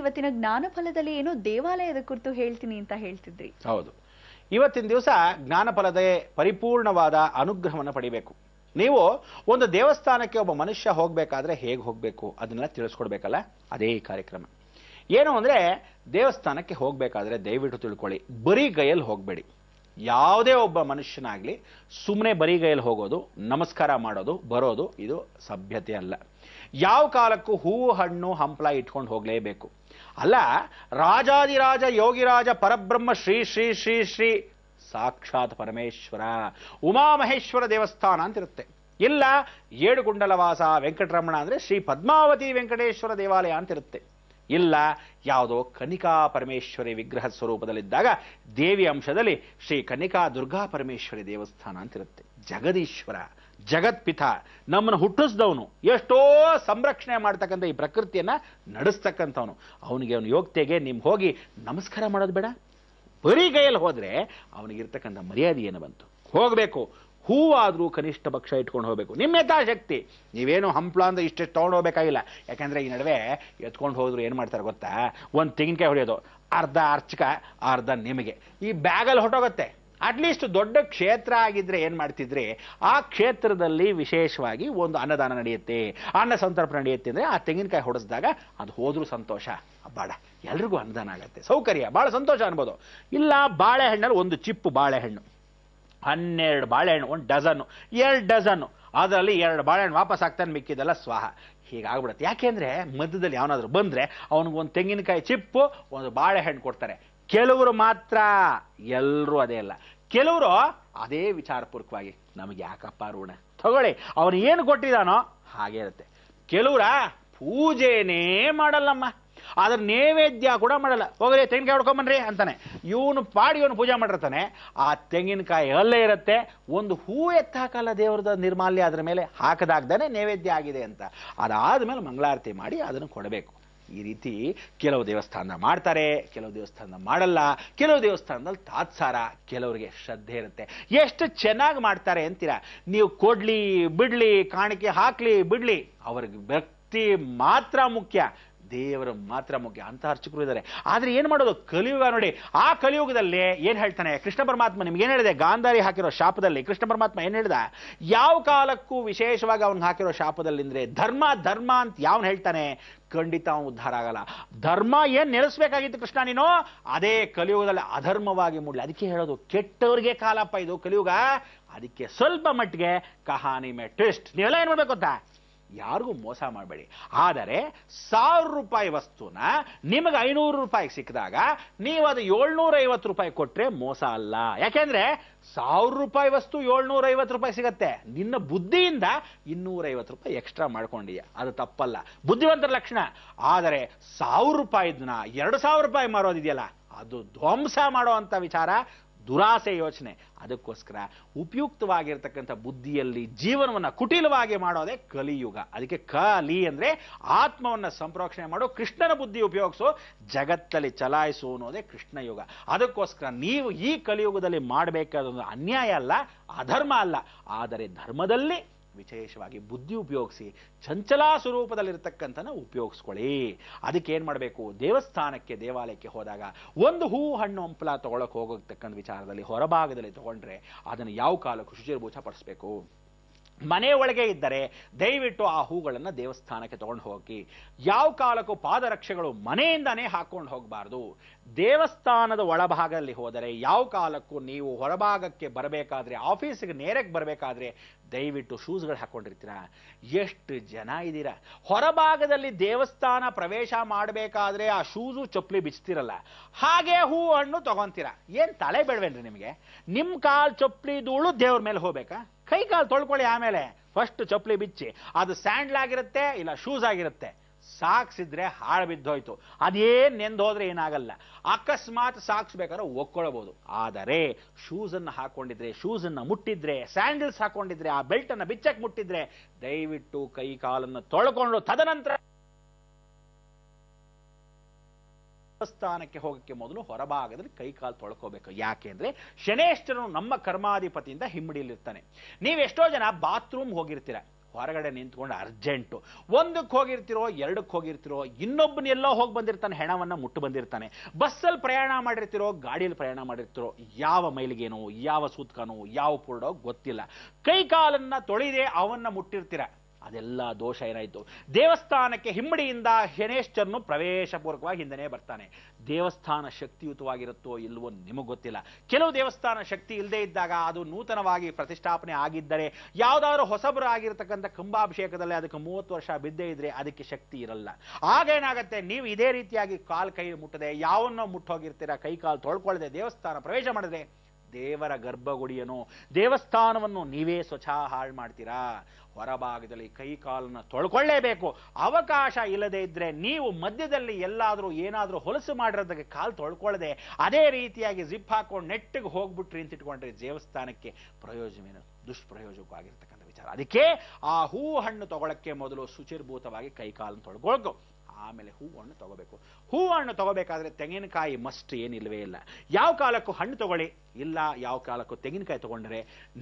ಇವತ್ತಿನ ಜ್ಞಾನ ಫಲದಲ್ಲಿ ಏನೋ ದೇವಾಲಯದ ಕುರಿತು ಹೇಳ್ತೀನಿ ಅಂತ ಹೇಳ್ತಿದ್ರಿ. ಹೌದು, ಇವತ್ತಿನ ದಿವಸ ಜ್ಞಾನ ಫಲದ ಪರಿಪೂರ್ಣವಾದ ಅನುಗ್ರಹವನ್ನು ಪಡಿಬೇಕು. ನೀವು ಒಂದು ದೇವಸ್ಥಾನಕ್ಕೆ ಒಬ್ಬ ಮನುಷ್ಯ ಹೋಗ್ಬೇಕಾದ್ರೆ ಹೇಗೆ ಹೋಗ್ಬೇಕು ಅದನ್ನೆಲ್ಲ ತಿಳಿಸ್ಕೊಡ್ಬೇಕಲ್ಲ, ಅದೇ ಈ ಕಾರ್ಯಕ್ರಮ. ಏನು ಅಂದ್ರೆ, ದೇವಸ್ಥಾನಕ್ಕೆ ಹೋಗ್ಬೇಕಾದ್ರೆ ದಯವಿಟ್ಟು ತಿಳ್ಕೊಳ್ಳಿ, ಬರೀ ಗೈಯಲ್ಲಿ ಹೋಗಬೇಡಿ. ಯಾವುದೇ ಒಬ್ಬ ಮನುಷ್ಯನಾಗ್ಲಿ ಸುಮ್ಮನೆ ಬರೀ ಗೈಯಲ್ಲಿ ಹೋಗೋದು, ನಮಸ್ಕಾರ ಮಾಡೋದು, ಬರೋದು ಇದು ಸಭ್ಯತೆ ಅಲ್ಲ. ಯಾವ ಕಾಲಕ್ಕೂ ಹೂವು ಹಣ್ಣು ಹಂಪಲ ಇಟ್ಕೊಂಡು ಹೋಗ್ಲೇಬೇಕು. ಅಲ್ಲ, ರಾಜಾದಿರಾಜ ಯೋಗಿರಾಜ ಪರಬ್ರಹ್ಮ ಶ್ರೀ ಶ್ರೀ ಶ್ರೀ ಶ್ರೀ ಸಾಕ್ಷಾತ್ ಪರಮೇಶ್ವರ ಉಮಾಮಹೇಶ್ವರ ದೇವಸ್ಥಾನ ಅಂತಿರುತ್ತೆ. ಇಲ್ಲ ಏಡುಗುಂಡಲವಾಸ ವೆಂಕಟರಮಣ ಅಂದ್ರೆ ಶ್ರೀ ಪದ್ಮಾವತಿ ವೆಂಕಟೇಶ್ವರ ದೇವಾಲಯ ಅಂತಿರುತ್ತೆ. ಇಲ್ಲ ಯಾವುದೋ ಕನಿಕಾ ಪರಮೇಶ್ವರಿ ವಿಗ್ರಹ ಸ್ವರೂಪದಲ್ಲಿದ್ದಾಗ ದೇವಿ ಅಂಶದಲ್ಲಿ ಶ್ರೀ ಕನಿಕಾ ದುರ್ಗಾ ಪರಮೇಶ್ವರಿ ದೇವಸ್ಥಾನ ಅಂತಿರುತ್ತೆ. ಜಗದೀಶ್ವರ, ಜಗತ್ಪಿತ, ನಮ್ಮನ್ನು ಹುಟ್ಟಿಸಿದವನು, ಎಷ್ಟೋ ಸಂರಕ್ಷಣೆ ಮಾಡ್ತಕ್ಕಂಥ ಈ ಪ್ರಕೃತಿಯನ್ನ ನಡೆಸ್ತಕ್ಕಂಥವನು, ಅವನಿಗೆ ಅವನು ಯೋಗ್ಯತೆಗೆ ನಿಮ್ ಹೋಗಿ ನಮಸ್ಕಾರ ಮಾಡೋದು ಬೇಡ. ಬರೀ ಗೈಯಲ್ಲಿ ಹೋದ್ರೆ ಅವನಿಗಿರ್ತಕ್ಕಂಥ ಮರ್ಯಾದೆ ಏನು ಬಂತು? ಹೋಗಬೇಕು, ಹೂವಾದ್ರೂ ಕನಿಷ್ಠ ಪಕ್ಷ ಇಟ್ಕೊಂಡು ಹೋಗಬೇಕು. ನಿಮ್ಮ ಯಥಾಶಕ್ತಿ. ನೀವೇನು ಹಂಪ್ಲ ಅಂದ್ರೆ ಇಷ್ಟೆಷ್ಟು ತೊಗೊಂಡು ಹೋಗ್ಬೇಕಾಗಿಲ್ಲ. ಯಾಕಂದ್ರೆ ಈ ನಡುವೆ ಎತ್ಕೊಂಡು ಹೋದ್ರು ಏನ್ ಮಾಡ್ತಾರೆ ಗೊತ್ತಾ, ಒಂದು ತೆಂಗಿನಕಾಯಿ ಹೊಡೆಯೋದು, ಅರ್ಧ ಅರ್ಚಕ ಅರ್ಧ ನಿಮಗೆ, ಈ ಬ್ಯಾಗಲ್ಲಿ ಹೊಟ್ಟೋಗುತ್ತೆ. ಅಟ್ಲೀಸ್ಟ್ ದೊಡ್ಡ ಕ್ಷೇತ್ರ ಆಗಿದ್ರೆ ಏನ್ ಮಾಡ್ತಿದ್ರಿ, ಆ ಕ್ಷೇತ್ರದಲ್ಲಿ ವಿಶೇಷವಾಗಿ ಒಂದು ಅನ್ನದಾನ ನಡೆಯುತ್ತೆ, ಅನ್ನ ಸಂತರ್ಪಣೆ ನಡೆಯುತ್ತೆ ಅಂದ್ರೆ ಆ ತೆಂಗಿನಕಾಯಿ ಹೊಡೆಸಿದಾಗ ಅದು ಹೋದ್ರೂ ಸಂತೋಷ, ಬಾಡ ಎಲ್ರಿಗೂ ಅನ್ನದಾನ ಆಗತ್ತೆ, ಸೌಕರ್ಯ, ಬಹಳ ಸಂತೋಷ ಅನ್ಬೋದು. ಇಲ್ಲ ಬಾಳೆಹಣ್ಣಲ್ಲಿ ಒಂದು ಚಿಪ್ಪು ಬಾಳೆಹಣ್ಣು, 12 ಬಾಳೆಹಣ್ಣು, 1 ಡಜನ್ನು, 2 ಡಜನ್ನು, ಅದರಲ್ಲಿ 2 ಬಾಳೆಹಣ್ಣು ವಾಪಸ್ ಆಗ್ತಾನೆ, ಮಿಕ್ಕಿದೆಲ್ಲ ಸ್ವಾಹ. ಹೀಗಾಗ್ಬಿಡುತ್ತೆ. ಯಾಕೆಂದ್ರೆ ಮಧ್ಯದಲ್ಲಿ ಯಾವನಾದ್ರೂ ಬಂದ್ರೆ ಅವನಿಗೊಂದು ತೆಂಗಿನಕಾಯಿ ಚಿಪ್ಪು, ಒಂದು ಬಾಳೆಹಣ್ಣು ಕೊಡ್ತಾರೆ. ಕೆಲವರು ಮಾತ್ರ, ಎಲ್ಲರೂ ಅದೇ ಅಲ್ಲ, ಕೆಲವರು ಅದೇ ವಿಚಾರಪೂರ್ವಕವಾಗಿ ನಮಗೆ ಯಾಕಪ್ಪ ಋಣ ತಗೊಳ್ಳಿ, ಅವನು ಏನು ಕೊಟ್ಟಿದಾನೋ ಹಾಗೆ ಇರುತ್ತೆ. ಕೆಲವರ ಪೂಜೆನೇ ಮಾಡಲ್ಲಮ್ಮ, ಅದ್ರ ನೈವೇದ್ಯ ಕೂಡ ಮಾಡಲ್ಲ. ಹೋಗ್ರಿ ತೆಂಗಿನಕಾಯಿ ಹೊಡ್ಕೊಂಬನ್ರಿ ಅಂತಾನೆ, ಇವನು ಪಾಡಿ ಇವನು ಪೂಜೆ ಮಾಡಿರ್ತಾನೆ, ಆ ತೆಂಗಿನಕಾಯಿ ಅಲ್ಲೇ ಇರುತ್ತೆ, ಒಂದು ಹೂ ಎತ್ತಾಕಲ್ಲ ದೇವರದ ನಿರ್ಮಾಲ್ಯ ಅದ್ರ ಮೇಲೆ ಹಾಕದಾಗ್ದಾನೆ ನೈವೇದ್ಯ ಆಗಿದೆ ಅಂತ. ಅದಾದ್ಮೇಲೆ ಮಂಗಳಾರತಿ ಮಾಡಿ ಅದನ್ನು ಕೊಡಬೇಕು. ಈ ರೀತಿ ಕೆಲವು ದೇವಸ್ಥಾನ ಮಾಡ್ತಾರೆ, ಕೆಲವು ದೇವಸ್ಥಾನ ಮಾಡಲ್ಲ, ಕೆಲವು ದೇವಸ್ಥಾನದಲ್ಲಿ ತಾತ್ಸಾರ, ಕೆಲವರಿಗೆ ಶ್ರದ್ಧೆ ಇರುತ್ತೆ. ಎಷ್ಟು ಚೆನ್ನಾಗಿ ಮಾಡ್ತಾರೆ ಅಂತೀರಾ ನೀವು. ಕೊಡ್ಲಿ ಬಿಡ್ಲಿ, ಕಾಣಿಕೆ ಹಾಕ್ಲಿ ಬಿಡ್ಲಿ, ಅವ್ರಿಗೆ ಭಕ್ತಿ ಮಾತ್ರ ಮುಖ್ಯ, ದೇವರು ಮಾತ್ರ ಮುಖ್ಯ ಅಂತ ಅರ್ಚಕರು ಇದ್ದಾರೆ. ಆದ್ರೆ ಏನ್ ಮಾಡೋದು, ಕಲಿಯುಗ ನೋಡಿ. ಆ ಕಲಿಯುಗದಲ್ಲಿ ಏನ್ ಹೇಳ್ತಾನೆ ಕೃಷ್ಣ ಪರಮಾತ್ಮ, ನಿಮ್ಗೆ ಏನ್ ಹೇಳಿದೆ, ಗಾಂಧಾರಿ ಹಾಕಿರೋ ಶಾಪದಲ್ಲಿ ಕೃಷ್ಣ ಪರಮಾತ್ಮ ಏನ್ ಹೇಳ್ದ, ಯಾವ ಕಾಲಕ್ಕೂ ವಿಶೇಷವಾಗಿ ಅವ್ನಿಗೆ ಹಾಕಿರೋ ಶಾಪದಲ್ಲಿ ಅಂದ್ರೆ ಧರ್ಮ ಧರ್ಮ ಅಂತ ಯಾವನ್ ಹೇಳ್ತಾನೆ, ಖಂಡಿತ ಅವನು ಉದ್ಧಾರ ಆಗಲ್ಲ. ಧರ್ಮ ಏನ್ ನೆಲೆಸ್ಬೇಕಾಗಿತ್ತು ಕೃಷ್ಣ ನೀನು, ಅದೇ ಕಲಿಯುಗದಲ್ಲಿ ಅಧರ್ಮವಾಗಿ ಮೂಡಲಿ. ಅದಕ್ಕೆ ಹೇಳೋದು ಕೆಟ್ಟವ್ರಿಗೆ ಕಾಲಪ್ಪ ಇದು ಕಲಿಯುಗ. ಅದಕ್ಕೆ ಸ್ವಲ್ಪ ಮಟ್ಟಿಗೆ ಕಹಾನಿ ಮೇ ಟ್ವಿಸ್ಟ್. ನೀವೆಲ್ಲ ಏನ್ ಮಾಡ್ಬೇಕು ಗೊತ್ತಾ, ಯಾರಿಗೂ ಮೋಸ ಮಾಡಬೇಡಿ. ಆದರೆ 1000 ರೂಪಾಯಿ ವಸ್ತುನ ನಿಮಗೆ 500 ರೂಪಾಯಿಗೆ ಸಿಕ್ಕಿದಾಗ ನೀವು ಅದು 750 ರೂಪಾಯಿ ಕೊಟ್ರೆ ಮೋಸ ಅಲ್ಲ. ಯಾಕೆಂದ್ರೆ 1000 ರೂಪಾಯಿ ವಸ್ತು 750 ರೂಪಾಯಿ ಸಿಗತ್ತೆ, ನಿನ್ನ ಬುದ್ಧಿಯಿಂದ 250 ರೂಪಾಯಿ ಎಕ್ಸ್ಟ್ರಾ ಮಾಡ್ಕೊಂಡಿಯ, ಅದು ತಪ್ಪಲ್ಲ, ಬುದ್ಧಿವಂತರ ಲಕ್ಷಣ. ಆದರೆ 1000 ರೂಪಾಯಿದನ್ನ 2000 ರೂಪಾಯಿ ಮಾರೋದಿದೆಯಲ್ಲ, ಅದು ಧ್ವಂಸ ಮಾಡುವಂತ ವಿಚಾರ, ದುರಾಸೆ ಯೋಚನೆ. ಅದಕ್ಕೋಸ್ಕರ ಉಪಯುಕ್ತವಾಗಿರ್ತಕ್ಕಂಥ ಬುದ್ಧಿಯಲ್ಲಿ ಜೀವನವನ್ನ ಕುಟಿಲವಾಗಿ ಮಾಡೋದೇ ಕಲಿಯುಗ. ಅದಕ್ಕೆ ಕಲಿ ಅಂದ್ರೆ ಆತ್ಮವನ್ನ ಸಂಪ್ರೋಕ್ಷಣೆ ಮಾಡೋ, ಕೃಷ್ಣನ ಬುದ್ಧಿ ಉಪಯೋಗಿಸೋ, ಜಗತ್ತಲ್ಲಿ ಚಲಾಯಿಸು ಅನ್ನೋದೇ ಕೃಷ್ಣ ಯುಗ. ಅದಕ್ಕೋಸ್ಕರ ನೀವು ಈ ಕಲಿಯುಗದಲ್ಲಿ ಮಾಡಬೇಕಾದ ಅನ್ಯಾಯ ಅಲ್ಲ, ಅಧರ್ಮ ಅಲ್ಲ, ಆದರೆ ಧರ್ಮದಲ್ಲಿ ವಿಶೇಷವಾಗಿ ಬುದ್ಧಿ ಉಪಯೋಗಿಸಿ ಚಂಚಲಾ ಸ್ವರೂಪದಲ್ಲಿರ್ತಕ್ಕಂಥ ಉಪಯೋಗಿಸ್ಕೊಳ್ಳಿ. ಅದಕ್ಕೆ ಏನ್ ಮಾಡಬೇಕು, ದೇವಸ್ಥಾನಕ್ಕೆ ದೇವಾಲಯಕ್ಕೆ ಹೋದಾಗ ಒಂದು ಹೂ ಹಣ್ಣು ಹಂಪಲ ತಗೊಳಕ್ ಹೋಗತಕ್ಕಂಥ ವಿಚಾರದಲ್ಲಿ ಹೊರಭಾಗದಲ್ಲಿ ತಗೊಂಡ್ರೆ ಅದನ್ನು ಯಾವ ಕಾಲಕ್ಕೂ ಶುಚಿರ್ಭೂಷ ಪಡಿಸ್ಬೇಕು. ಮನೆ ಒಳಗೆ ಇದ್ದರೆ ದಯವಿಟ್ಟು ಆ ಹೂಗಳನ್ನು ದೇವಸ್ಥಾನಕ್ಕೆ ತಗೊಂಡು ಹೋಗಿ. ಯಾವ ಕಾಲಕ್ಕೂ ಪಾದರಕ್ಷೆಗಳು ಮನೆಯಿಂದಾನೇ ಹಾಕೊಂಡು ಹೋಗಬಾರ್ದು. ದೇವಸ್ಥಾನದ ಒಳಭಾಗದಲ್ಲಿ ಹೋದರೆ ಯಾವ ಕಾಲಕ್ಕೂ ನೀವು ಹೊರಭಾಗಕ್ಕೆ ಬರಬೇಕಾದ್ರೆ, ಆಫೀಸಿಗೆ ನೇರಕ್ಕೆ ಬರಬೇಕಾದ್ರೆ ದಯವಿಟ್ಟು ಶೂಸ್ಗಳು ಹಾಕೊಂಡಿರ್ತೀರಾ. ಎಷ್ಟು ಜನ ಇದ್ದೀರಾ, ಹೊರಭಾಗದಲ್ಲಿ ದೇವಸ್ಥಾನ ಪ್ರವೇಶ ಮಾಡಬೇಕಾದ್ರೆ ಆ ಶೂಸು ಚಪ್ಪಲಿ ಬಿಚ್ತಿರಲ್ಲ, ಹಾಗೆ ಹೂ ಹಣ್ಣು ತಗೊಂತೀರಾ. ಏನ್ ತಲೆ ಬೇಡವೇನ್ರಿ ನಿಮಗೆ? ನಿಮ್ ಕಾಲ್ ಚಪ್ಪಲಿ ಧೂಳು ದೇವ್ರ ಮೇಲೆ ಹೋಗ್ಬೇಕಾ? ಕೈ ಕಾಲು ತೊಳ್ಕೊಳ್ಳಿ, ಆಮೇಲೆ ಫಸ್ಟ್ ಚಪ್ಪಲಿ ಬಿಚ್ಚಿ. ಅದು ಸ್ಯಾಂಡ್ಲ್ ಆಗಿರುತ್ತೆ, ಇಲ್ಲ ಶೂಸ್ ಆಗಿರುತ್ತೆ, ಸಾಕ್ಸ್ ಇದ್ರೆ ಹಾಳು ಬಿದ್ದೋಯ್ತು, ಅದೇನ್ ನೆಂದೋದ್ರೆ ಏನಾಗಲ್ಲ. ಅಕಸ್ಮಾತ್ ಸಾಕ್ಸ್ ಬೇಕಾದ್ರೆ ಒಕ್ಕೊಳ್ಬಹುದು. ಆದರೆ ಶೂಸ್ ಅನ್ನು ಹಾಕೊಂಡಿದ್ರೆ, ಶೂಸ್ ಅನ್ನ ಮುಟ್ಟಿದ್ರೆ, ಸ್ಯಾಂಡಲ್ಸ್ ಹಾಕೊಂಡಿದ್ರೆ, ಆ ಬೆಲ್ಟ್ ಅನ್ನ ಬಿಚ್ಚಕ್ ಮುಟ್ಟಿದ್ರೆ ದಯವಿಟ್ಟು ಕೈ ಕಾಲನ್ನು ತೊಳ್ಕೊಂಡು ತದನಂತರ ದೇವಸ್ಥಾನಕ್ಕೆ ಹೋಗಕ್ಕೆ ಮೊದಲು ಹೊರಭಾಗದಲ್ಲಿ ಕೈ ಕಾಲು ತೊಳ್ಕೋಬೇಕು. ಯಾಕೆಂದ್ರೆ ಶನೇಶ್ವರನು ನಮ್ಮ ಕರ್ಮಾಧಿಪತಿಯಿಂದ ಹಿಮ್ಮಡಿಯಲ್ಲಿರ್ತಾನೆ. ನೀವೆಷ್ಟೋ ಜನ ಬಾತ್ರೂಮ್ ಹೋಗಿರ್ತೀರ, ಹೊರಗಡೆ ನಿಂತ್ಕೊಂಡು ಅರ್ಜೆಂಟು. ಒಂದಕ್ಕೆ ಹೋಗಿರ್ತಿರೋ, ಎರಡಕ್ಕೆ ಹೋಗಿರ್ತಿರೋ, ಇನ್ನೊಬ್ಬನ ಎಲ್ಲೋ ಹೋಗಿ ಬಂದಿರ್ತಾನೆ, ಹೆಣವನ್ನ ಮುಟ್ಟು ಬಂದಿರ್ತಾನೆ. ಬಸ್ಸಲ್ಲಿ ಪ್ರಯಾಣ ಮಾಡಿರ್ತಿರೋ, ಗಾಡಿಯಲ್ಲಿ ಪ್ರಯಾಣ ಮಾಡಿರ್ತಿರೋ, ಯಾವ ಮೈಲಿಗೇನೋ, ಯಾವ ಸೂತ್ಕನೋ, ಯಾವ ಪೂರ್ಣೋ ಗೊತ್ತಿಲ್ಲ, ಕೈ ಕಾಲನ್ನ ತೊಳೆದೇ ಅವನ್ನ ಮುಟ್ಟಿರ್ತೀರ. ಅದೆಲ್ಲ ದೋಷ ಏನಾಯ್ತು? ದೇವಸ್ಥಾನಕ್ಕೆ ಹಿಮ್ಮಡಿಯಿಂದ ಶನೇಶ್ವರನು ಪ್ರವೇಶ ಪೂರ್ವಕವಾಗಿ ಹಿಂದೆನೇ ಬರ್ತಾನೆ. ದೇವಸ್ಥಾನ ಶಕ್ತಿಯುತವಾಗಿರುತ್ತೋ ಇಲ್ವೋ ನಿಮಗೆ ಗೊತ್ತಿಲ್ಲ. ಕೆಲವು ದೇವಸ್ಥಾನ ಶಕ್ತಿ ಇಲ್ಲದೆ ಇದ್ದಾಗ, ಅದು ನೂತನವಾಗಿ ಪ್ರತಿಷ್ಠಾಪನೆ ಆಗಿದ್ದರೆ, ಯಾವುದಾದ್ರೂ ಹೊಸಬರು ಆಗಿರ್ತಕ್ಕಂಥ ಕುಂಭಾಭಿಷೇಕದಲ್ಲಿ ಅದಕ್ಕೆ 30 ವರ್ಷ ಬಿದ್ದೇ ಇದ್ರೆ ಅದಕ್ಕೆ ಶಕ್ತಿ ಇರಲ್ಲ. ಆಗೇನಾಗತ್ತೆ, ನೀವು ಇದೇ ರೀತಿಯಾಗಿ ಕಾಲ್ ಕೈ ಮುಟ್ಟದೆ ಯಾವನ್ನೋ ಮುಟ್ಟೋಗಿರ್ತೀರ, ಕೈ ಕಾಲು ತೊಳ್ಕೊಳ್ಳದೆ ದೇವಸ್ಥಾನ ಪ್ರವೇಶ ಮಾಡಿದ್ರೆ ದೇವರ ಗರ್ಭಗುಡಿಯನ್ನು, ದೇವಸ್ಥಾನವನ್ನು ನೀವೇ ಸ್ವಚ್ಛ ಹಾಳು ಮಾಡ್ತೀರಾ. ಹೊರಭಾಗದಲ್ಲಿ ಕೈ ಕಾಲನ್ನು ತೊಳ್ಕೊಳ್ಳೇಬೇಕು. ಅವಕಾಶ ಇಲ್ಲದೆ ಇದ್ರೆ ನೀವು ಮಧ್ಯದಲ್ಲಿ ಎಲ್ಲಾದರೂ ಏನಾದರೂ ಹೊಲಸು ಮಾಡಿರೋದಕ್ಕೆ ಕಾಲು ತೊಳ್ಕೊಳ್ಳದೆ ಅದೇ ರೀತಿಯಾಗಿ ಜಿಪ್ ಹಾಕೊಂಡು ನೆಟ್ಟಿಗೆ ಹೋಗ್ಬಿಟ್ರಿ ಅಂತ ಇಟ್ಕೊಂಡ್ರೆ ದೇವಸ್ಥಾನಕ್ಕೆ ಪ್ರಯೋಜನೇನು? ದುಷ್ಪ್ರಯೋಜಕವಾಗಿರ್ತಕ್ಕಂಥ ವಿಚಾರ. ಅದಕ್ಕೆ ಆ ಹೂ ಹಣ್ಣು ತಗೊಳಕ್ಕೆ ಮೊದಲು ಶುಚಿರ್ಭೂತವಾಗಿ ಕೈ ಕಾಲನ್ನು ತೊಳ್ಕೊಳ್ಕೊ, ಆಮೇಲೆ ಹೂವನ್ನು ತಗೋಬೇಕು. ಹೂವನ್ನು ತಗೋಬೇಕಾದ್ರೆ ತೆಂಗಿನಕಾಯಿ ಮಸ್ಟ್ ಏನಿಲ್ವೇ ಇಲ್ಲ. ಯಾವ ಕಾಲಕ್ಕೂ ಹಣ್ಣು ತಗೊಳ್ಳಿ, ಇಲ್ಲ ಯಾವ ಕಾಲಕ್ಕೂ ತೆಂಗಿನಕಾಯಿ ತಗೊಂಡ್ರೆ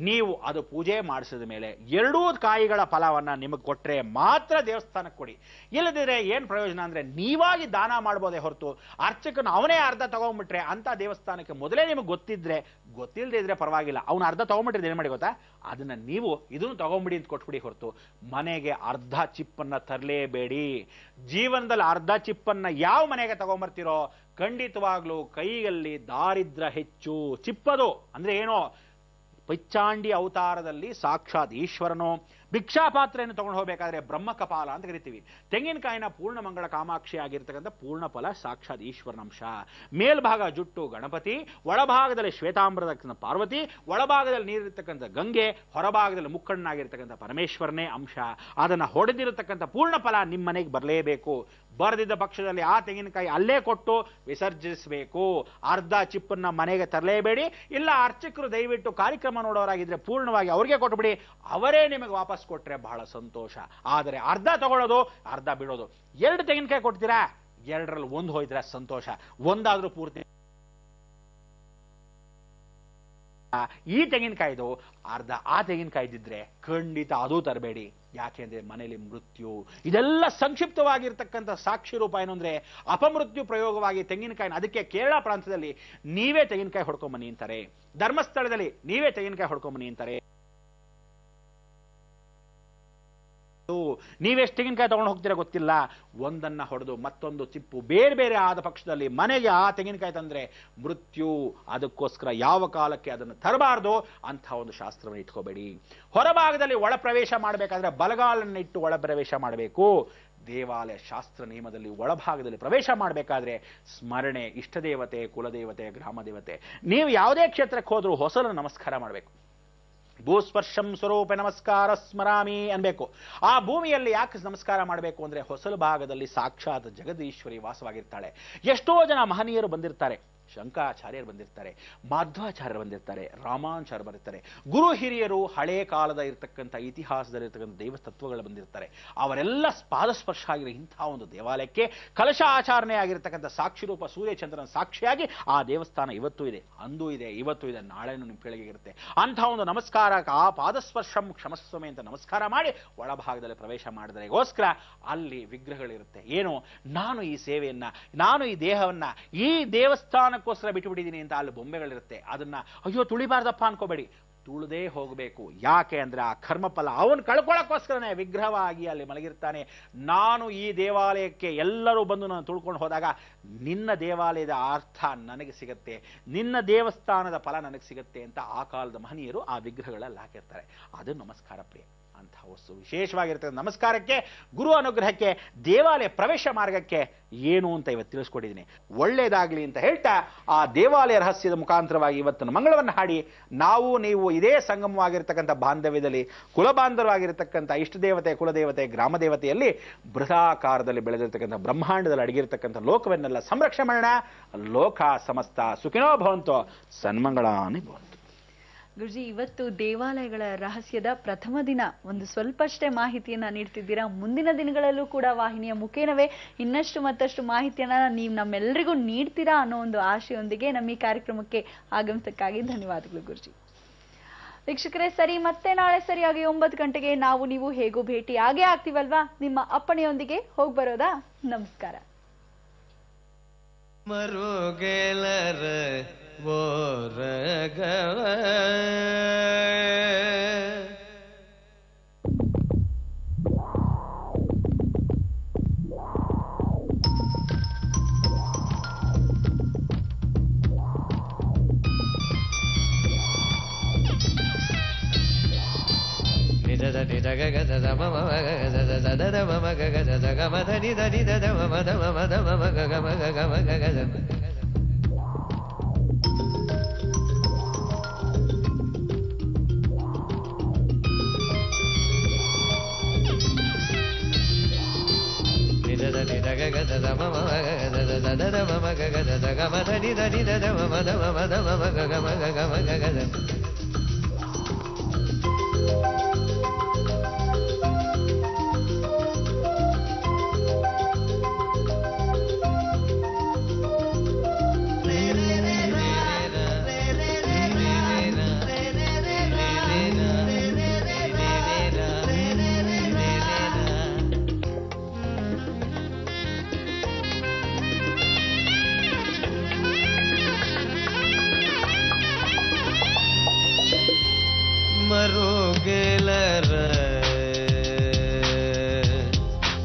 ನೀವು ಅದು ಪೂಜೆ ಮಾಡಿಸಿದ ಮೇಲೆ ಎರಡೂ ಕಾಯಿಗಳ ಫಲವನ್ನ ನಿಮಗೆ ಕೊಟ್ರೆ ಮಾತ್ರ ದೇವಸ್ಥಾನಕ್ಕೆ ಕೊಡಿ. ಇಲ್ಲದಿದ್ರೆ ಏನ್ ಪ್ರಯೋಜನ ಅಂದ್ರೆ, ನೀವಾಗಿ ದಾನ ಮಾಡ್ಬೋದೇ ಹೊರತು ಅರ್ಚಕನ ಅವನೇ ಅರ್ಧ ತಗೊಂಡ್ಬಿಟ್ರೆ ಅಂತ ದೇವಸ್ಥಾನಕ್ಕೆ ಮೊದಲೇ ನಿಮಗೆ ಗೊತ್ತಿಲ್ಲದೆ ಇದ್ರೆ ಪರವಾಗಿಲ್ಲ, ಅವನು ಅರ್ಧ ತಗೊಂಡ್ಬಿಟ್ರೆ ಏನ್ ಮಾಡಿ ಗೊತ್ತಾ, ಅದನ್ನ ನೀವು ಇದನ್ನು ತಗೊಂಬಿಡಿ ಅಂತ ಕೊಟ್ಬಿಡಿ ಹೊರತು ಮನೆಗೆ ಅರ್ಧ ಚಿಪ್ಪನ್ನ ತರಲೇಬೇಡಿ. ಜೀವನದಲ್ಲಿ ಅರ್ಧ ಚಿಪ್ಪನ್ನ ಯಾವ ಮನೆಗೆ ತಗೊಂಬರ್ತಿರೋ ಖಂಡಿತವಾಗ್ಲೂ ಕೈಯಲ್ಲಿ ದಾರಿದ್ರ ಹೆಚ್ಚು. ಚಿಪ್ಪದು ಅಂದ್ರೆ ಏನೋ, ಪೈಚಾಂಡಿ ಅವತಾರದಲ್ಲಿ ಸಾಕ್ಷಾತ್ ಈಶ್ವರನು ಭಿಕ್ಷಾಪಾತ್ರೆಯನ್ನು ತಗೊಂಡು ಹೋಗಬೇಕಾದ್ರೆ ಬ್ರಹ್ಮ ಕಪಾಲ ಅಂತ ಕರಿತೀವಿ. ತೆಂಗಿನಕಾಯಿನ ಪೂರ್ಣ ಮಂಗಳ ಕಾಮಾಕ್ಷಿ ಆಗಿರ್ತಕ್ಕಂಥ ಪೂರ್ಣ ಫಲ ಸಾಕ್ಷಾತ್ ಈಶ್ವರನಂಶ. ಮೇಲ್ಭಾಗ ಜುಟ್ಟು ಗಣಪತಿ, ಒಳಭಾಗದಲ್ಲಿ ಶ್ವೇತಾಂಬರದ ಪಾರ್ವತಿ, ಒಳಭಾಗದಲ್ಲಿ ನೀರಿರ್ತಕ್ಕಂಥ ಗಂಗೆ, ಹೊರಭಾಗದಲ್ಲಿ ಮುಕ್ಕಣ್ಣಾಗಿರ್ತಕ್ಕಂಥ ಪರಮೇಶ್ವರನೇ ಅಂಶ. ಅದನ್ನ ಹೊಡೆದಿರತಕ್ಕಂಥ ಪೂರ್ಣ ಫಲ ನಿಮ್ಮ ಮನೆಗೆ ಬರಲೇಬೇಕು. ಬರೆದಿದ್ದ ಪಕ್ಷದಲ್ಲಿ ಆ ತೆಂಗಿನಕಾಯಿ ಅಲ್ಲೇ ಕೊಟ್ಟು ವಿಸರ್ಜಿಸಬೇಕು. ಅರ್ಧ ಚಿಪ್ಪನ್ನ ಮನೆಗೆ ತರಲೇಬೇಡಿ. ಇಲ್ಲ ಅರ್ಚಕರು ದಯವಿಟ್ಟು ಕಾರ್ಯಕ್ರಮ ನೋಡೋರಾಗಿದ್ರೆ ಪೂರ್ಣವಾಗಿ ಅವ್ರಿಗೆ ಕೊಟ್ಬಿಡಿ, ಅವರೇ ನಿಮಗೆ ವಾಪಸ್ ಕೊಟ್ರೆ ಬಹಳ ಸಂತೋಷ. ಆದರೆ ಅರ್ಧ ತಗೊಳ್ಳೋದು, ಅರ್ಧ ಬಿಡೋದು. 2 ತೆಂಗಿನಕಾಯಿ ಕೊಡ್ತೀರಾ, 2ರಲ್ಲಿ 1 ಹೋಯ್ತೀರಾ ಸಂತೋಷ, ಒಂದಾದ್ರೂ ಪೂರ್ತಿ. ಈ ತೆಂಗಿನಕಾಯ್ದು ಅರ್ಧ ಆ ತೆಂಗಿನಕಾಯಿ ಇದ್ದಿದ್ರೆ ಖಂಡಿತ ಅದು ತರಬೇಡಿ. ಯಾಕೆಂದ್ರೆ ಮನೆಯಲ್ಲಿ ಮೃತ್ಯು. ಇದೆಲ್ಲ ಸಂಕ್ಷಿಪ್ತವಾಗಿರ್ತಕ್ಕಂಥ ಸಾಕ್ಷಿ ರೂಪ ಏನು ಅಂದ್ರೆ ಅಪಮೃತ್ಯು ಪ್ರಯೋಗವಾಗಿ ತೆಂಗಿನಕಾಯಿನ. ಅದಕ್ಕೆ ಕೇರಳ ಪ್ರಾಂತದಲ್ಲಿ ನೀವೇ ತೆಂಗಿನಕಾಯಿ ಹೊಡ್ಕೊಂಬನ್ನಿ ಅಂತಾರೆ, ಧರ್ಮಸ್ಥಳದಲ್ಲಿ ನೀವೇ ತೆಂಗಿನಕಾಯಿ ಹೊಡ್ಕೊಂಬನ್ನಿ ಅಂತಾರೆ. ನೀವೆಷ್ಟು ತೆಂಗಿನಕಾಯಿ ತಗೊಂಡು ಹೋಗ್ತೀರಾ ಗೊತ್ತಿಲ್ಲ, ಒಂದನ್ನ ಹೊಡೆದು ಮತ್ತೊಂದು ಚಿಪ್ಪು ಬೇರೆ ಬೇರೆ ಆದ ಪಕ್ಷದಲ್ಲಿ ಮನೆಗೆ ಆ ತೆಂಗಿನಕಾಯಿ ತಂದ್ರೆ ಮೃತ್ಯು. ಅದಕ್ಕೋಸ್ಕರ ಯಾವ ಕಾಲಕ್ಕೆ ಅದನ್ನು ತರಬಾರ್ದು ಅಂತ ಒಂದು ಶಾಸ್ತ್ರವನ್ನು ಇಟ್ಕೋಬೇಡಿ. ಹೊರಭಾಗದಲ್ಲಿ ಒಳ ಪ್ರವೇಶ ಮಾಡಬೇಕಾದ್ರೆ ಬಲಗಾಲನ್ನ ಇಟ್ಟು ಒಳ ಪ್ರವೇಶ ಮಾಡಬೇಕು. ದೇವಾಲಯ ಶಾಸ್ತ್ರ ನಿಯಮದಲ್ಲಿ ಒಳಭಾಗದಲ್ಲಿ ಪ್ರವೇಶ ಮಾಡಬೇಕಾದ್ರೆ ಸ್ಮರಣೆ, ಇಷ್ಟದೇವತೆ, ಕುಲದೇವತೆ, ಗ್ರಾಮ ದೇವತೆ, ನೀವು ಯಾವುದೇ ಕ್ಷೇತ್ರಕ್ಕೆ ಹೋದ್ರೂ ಹೊಸಲು ನಮಸ್ಕಾರ ಮಾಡಬೇಕು. ಭೂಸ್ಪರ್ಶಂ ಸ್ವರೂಪ ನಮಸ್ಕಾರ ಸ್ಮರಾಮಿ ಅನ್ಬೇಕು. ಆ ಭೂಮಿಯಲ್ಲಿ ಯಾಕೆ ನಮಸ್ಕಾರ ಮಾಡಬೇಕು ಅಂದ್ರೆ ಹೊಸಲು ಭಾಗದಲ್ಲಿ ಸಾಕ್ಷಾತ್ ಜಗದೀಶ್ವರಿ ವಾಸವಾಗಿರ್ತಾಳೆ. ಎಷ್ಟೋ ಜನ ಮಹನೀಯರು ಬಂದಿರ್ತಾರೆ. ಶಂಕರಾಚಾರ್ಯರು ಬಂದಿರ್ತಾರೆ, ಮಾಧ್ವಾಚಾರ್ಯರು ಬಂದಿರ್ತಾರೆ, ರಾಮಾಚಾರ್ಯರು ಬಂದಿರ್ತಾರೆ. ಗುರು ಹಿರಿಯರು ಹಳೇ ಕಾಲದ ಇರತಕ್ಕಂಥ ಇತಿಹಾಸದಲ್ಲಿರ್ತಕ್ಕಂಥ ದೈವ ತತ್ವಗಳು ಬಂದಿರ್ತಾರೆ. ಅವರೆಲ್ಲ ಪಾದಸ್ಪರ್ಶ ಆಗಿರೋ ಇಂಥ ಒಂದು ದೇವಾಲಯಕ್ಕೆ ಕಲಶ ಆಚರಣೆ ಆಗಿರ್ತಕ್ಕಂಥ ಸಾಕ್ಷಿ ರೂಪ ಸೂರ್ಯಚಂದ್ರನ ಸಾಕ್ಷಿಯಾಗಿ ಆ ದೇವಸ್ಥಾನ ಇವತ್ತೂ ಇದೆ, ಅಂದೂ ಇದೆ, ಇವತ್ತೂ ಇದೆ, ನಾಳೆನೂ ನಿಮ್ಮ ಪೀಳಿಗೆ ಇರುತ್ತೆ. ಅಂಥ ಒಂದು ನಮಸ್ಕಾರ, ಆ ಪಾದಸ್ಪರ್ಶಂ ಕ್ಷಮಸ್ವಮೆ ಅಂತ ನಮಸ್ಕಾರ ಮಾಡಿ ಒಳಭಾಗದಲ್ಲಿ ಪ್ರವೇಶ ಮಾಡಿದರೆಗೋಸ್ಕರ ಅಲ್ಲಿ ವಿಗ್ರಹಗಳಿರುತ್ತೆ. ಏನು, ನಾನು ಈ ಸೇವೆಯನ್ನ, ನಾನು ಈ ದೇಹವನ್ನ ಈ ದೇವಸ್ಥಾನ ಗೋಸ್ಕರ ಬಿಟ್ಟುಬಿಟ್ಟಿದ್ದೀನಿ ಅಂತ ಅಲ್ಲಿ ಬೊಂಬೆಗಳಿರುತ್ತೆ. ಅದನ್ನ ಅಯ್ಯೋ ತುಳಿಬಾರ್ದಪ್ಪ ಅನ್ಕೋಬೇಡಿ, ತುಳದೇ ಹೋಗಬೇಕು. ಯಾಕೆ ಅಂದ್ರೆ ಆ ಕರ್ಮಫಲ ಅವನು ಕಳ್ಕೊಳ್ಳೋಕ್ಕೋಸ್ಕರನೇ ವಿಗ್ರಹವಾಗಿ ಅಲ್ಲಿ ಮಲಗಿರ್ತಾನೆ. ನಾನು ಈ ದೇವಾಲಯಕ್ಕೆ ಎಲ್ಲರೂ ಬಂದು ನಾನು ತುಳ್ಕೊಂಡು ಹೋದಾಗ ನಿನ್ನ ದೇವಾಲಯದ ಅರ್ಥ ನನಗೆ ಸಿಗತ್ತೆ, ನಿನ್ನ ದೇವಸ್ಥಾನದ ಫಲ ನನಗೆ ಸಿಗತ್ತೆ ಅಂತ ಆ ಕಾಲದ ಮಹನೀಯರು ಆ ವಿಗ್ರಹಗಳಲ್ಲಿ ಹಾಕಿರ್ತಾರೆ. ಅದು ನಮಸ್ಕಾರ ಪ್ರಿಯ ಅಂತ ವಸ್ತು. ವಿಶೇಷವಾಗಿರ್ತದೆ ನಮಸ್ಕಾರಕ್ಕೆ, ಗುರು ಅನುಗ್ರಹಕ್ಕೆ, ದೇವಾಲಯ ಪ್ರವೇಶ ಮಾರ್ಗಕ್ಕೆ ಏನು ಅಂತ ಇವತ್ತು ತಿಳಿಸ್ಕೊಟ್ಟಿದ್ದೀನಿ. ಒಳ್ಳೇದಾಗ್ಲಿ ಅಂತ ಹೇಳ್ತಾ ಆ ದೇವಾಲಯ ರಹಸ್ಯದ ಮುಖಾಂತರವಾಗಿ ಇವತ್ತಿನ ಮಂಗಳವನ್ನು ಹಾಡಿ ನಾವು ನೀವು ಇದೇ ಸಂಗಮವಾಗಿರ್ತಕ್ಕಂಥ ಬಾಂಧವ್ಯದಲ್ಲಿ ಕುಲಬಾಂಧವವಾಗಿರ್ತಕ್ಕಂಥ ಇಷ್ಟದೇವತೆ, ಕುಲದೇವತೆ, ಗ್ರಾಮ ದೇವತೆಯಲ್ಲಿ ಬೃಹದಾಕಾರದಲ್ಲಿ ಬೆಳೆದಿರ್ತಕ್ಕಂಥ ಬ್ರಹ್ಮಾಂಡದಲ್ಲಿ ಅಡಗಿರ್ತಕ್ಕಂಥ ಲೋಕವನ್ನೆಲ್ಲ ಸಂರಕ್ಷಣೆ ಮಾಡೋಣ. ಲೋಕ ಸಮಸ್ತ ಸುಖಿನೋ ಭವಂತು, ಸನ್ಮಂಗಳಾನಿ ಭವಂತು. ಗುರುಜಿ, ಇವತ್ತು ದೇವಾಲಯಗಳ ರಹಸ್ಯದ ಪ್ರಥಮ ದಿನ ಒಂದು ಸ್ವಲ್ಪಷ್ಟೇ ಮಾಹಿತಿಯನ್ನ ನೀಡ್ತಿದ್ದೀರಾ. ಮುಂದಿನ ದಿನಗಳಲ್ಲೂ ಕೂಡ ವಾಹಿನಿಯ ಮುಖೇನವೇ ಇನ್ನಷ್ಟು ಮತ್ತಷ್ಟು ಮಾಹಿತಿಯನ್ನ ನೀವು ನಮ್ಮೆಲ್ಲರಿಗೂ ನೀಡ್ತೀರಾ ಅನ್ನೋ ಒಂದು ಆಶೆಯೊಂದಿಗೆ ನಮ್ಮ ಈ ಕಾರ್ಯಕ್ರಮಕ್ಕೆ ಆಗಮಿಸಕ್ಕಾಗಿ ಧನ್ಯವಾದಗಳು ಗುರುಜಿ. ವೀಕ್ಷಕರೇ, ಸರಿ, ಮತ್ತೆ ನಾಳೆ ಸರಿಯಾಗಿ 9 ಗಂಟೆಗೆ ನಾವು ನೀವು ಹೇಗೂ ಭೇಟಿ ಆಗೇ ಆಗ್ತೀವಲ್ವಾ? ನಿಮ್ಮ ಅಪ್ಪಣೆಯೊಂದಿಗೆ ಹೋಗಿ ಬರೋದಾ? ನಮಸ್ಕಾರ. ಮರುಗೆಲರ ಓರಗವ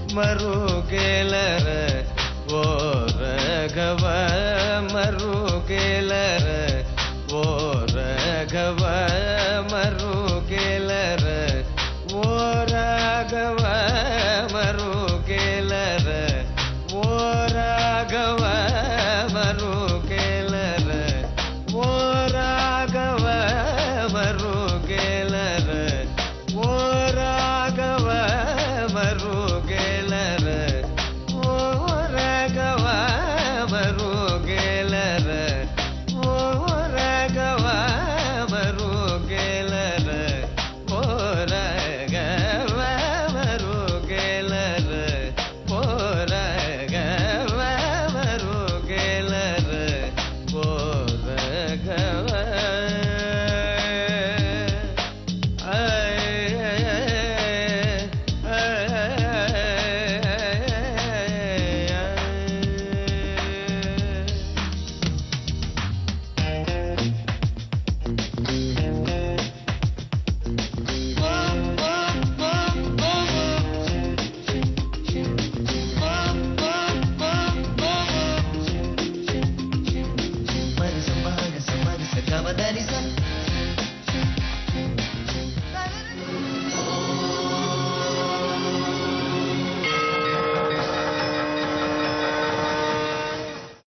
ಮರುಗೆಲರ ಓ ರಘವ ಮರುಗೆಲರ ಓ ರಘವ ಮರುಗೆಲರ ಓ ರಾಘವ ಮರುಗೆಲರ ಓ ರಾಘವ ಮರುಗೆಲರ ಓ ರಾಘವ ಮರುಗೆಲರ ಓ ರಾಘವ ಮರುಗೆಲರ ಓ ರಾಘವ ಮರುಗೆಲರ ಓ ರಾಘವ ಮರುಗೆಲರ ಓ ರಾಘವ ಮರುಗೆಲರ ಓ ರಾಘವ ಮರುಗೆಲರ ಓ Raghava Marisa, Marisa, Marisa, Marisa, Marisa,